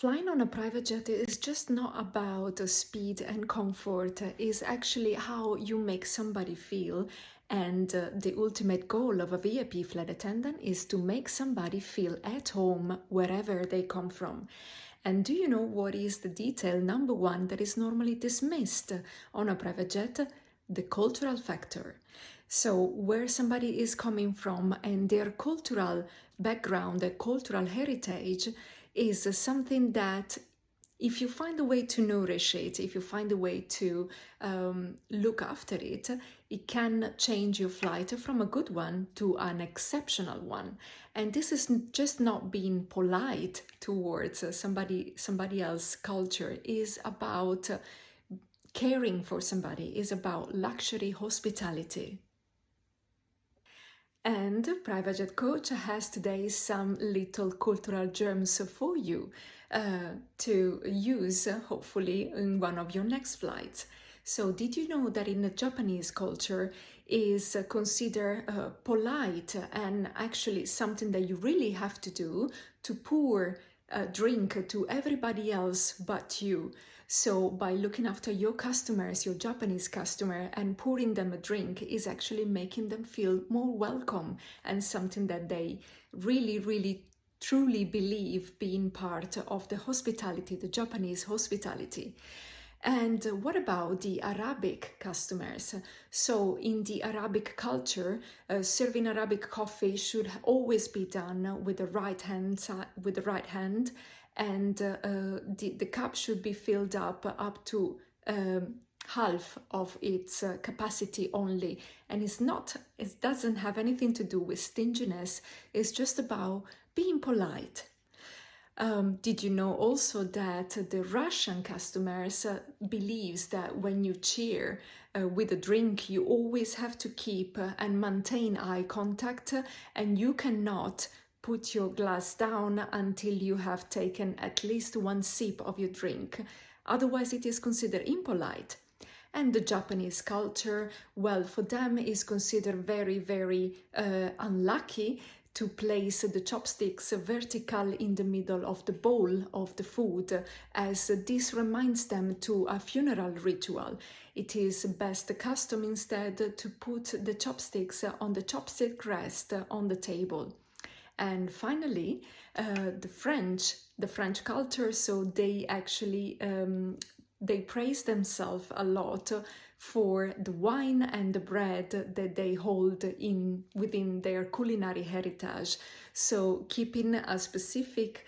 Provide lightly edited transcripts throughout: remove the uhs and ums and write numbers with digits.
Flying on a private jet is just not about speed and comfort. It's actually how you make somebody feel. And the ultimate goal of a VIP flight attendant is to make somebody feel at home wherever they come from. And do you know what is the detail number one that is normally dismissed on a private jet? The cultural factor. So, where somebody is coming from and their cultural background, their cultural heritage is something that if you find a way to nourish it, if you find a way to look after it, it can change your flight from a good one to an exceptional one. And this is just not being polite towards somebody else's culture. Is about caring for somebody. Is about luxury hospitality. And Private Jet Coach has today some little cultural germs for you to use, hopefully, in one of your next flights. So, did you know that in the Japanese culture is considered polite and actually something that you really have to do to pour a drink to everybody else but you? So by looking after your customers, your Japanese customer, and pouring them a drink is actually making them feel more welcome and something that they really truly believe being part of the hospitality, the Japanese hospitality. And what about the Arabic customers? So in the Arabic culture, serving Arabic coffee should always be done with the right hand, and the cup should be filled up to half of its capacity only. And it doesn't have anything to do with stinginess. It's just about being polite. Did you know also that the Russian customers believes that when you cheer with a drink, you always have to keep and maintain eye contact, and you cannot put your glass down until you have taken at least one sip of your drink. Otherwise, it is considered impolite. And the Japanese culture, well, for them is considered very unlucky to place the chopsticks vertical in the middle of the bowl of the food, as this reminds them to a funeral ritual. It is best custom instead to put the chopsticks on the chopstick rest on the table. And finally, the French culture, so they actually they praise themselves a lot for the wine and the bread that they hold within their culinary heritage. So keeping a specific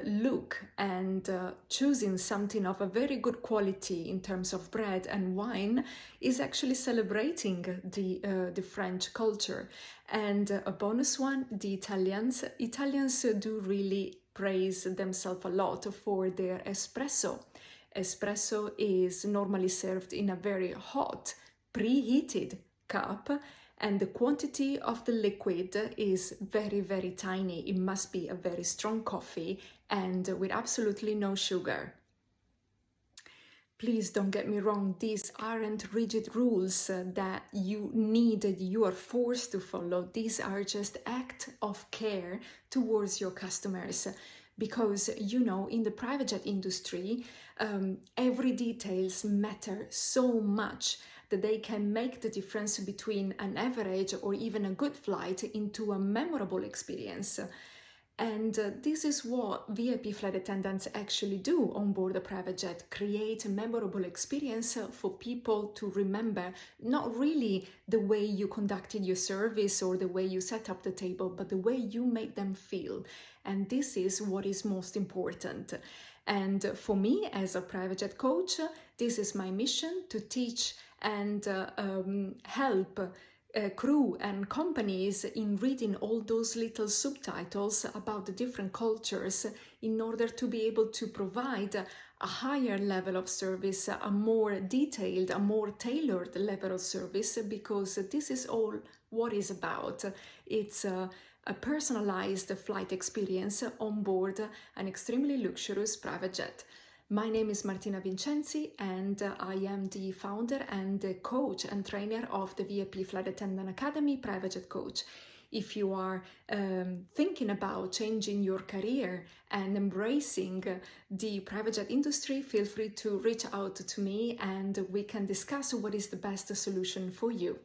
look and choosing something of a very good quality in terms of bread and wine is actually celebrating the French culture. And a bonus one, the Italians do really praise themselves a lot for their espresso. Espresso is normally served in a very hot, preheated cup, and the quantity of the liquid is very tiny. It must be a very strong coffee and with absolutely no sugar. Please don't get me wrong, these aren't rigid rules that you are forced to follow. These are just acts of care towards your customers. Because, in the private jet industry, every details matter so much that they can make the difference between an average or even a good flight into a memorable experience. And this is what VIP flight attendants actually do on board a private jet, create a memorable experience for people to remember, not really the way you conducted your service or the way you set up the table, but the way you made them feel. And this is what is most important. And for me, as a private jet coach, this is my mission, to teach and help crew and companies in reading all those little subtitles about the different cultures in order to be able to provide a higher level of service, a more detailed, a more tailored level of service, because this is all what it's about. It's a personalized flight experience on board an extremely luxurious private jet. My name is Martina Vincenzi, and I am the founder and the coach and trainer of the VIP Flight Attendant Academy Private Jet Coach. If you are thinking about changing your career and embracing the private jet industry, feel free to reach out to me and we can discuss what is the best solution for you.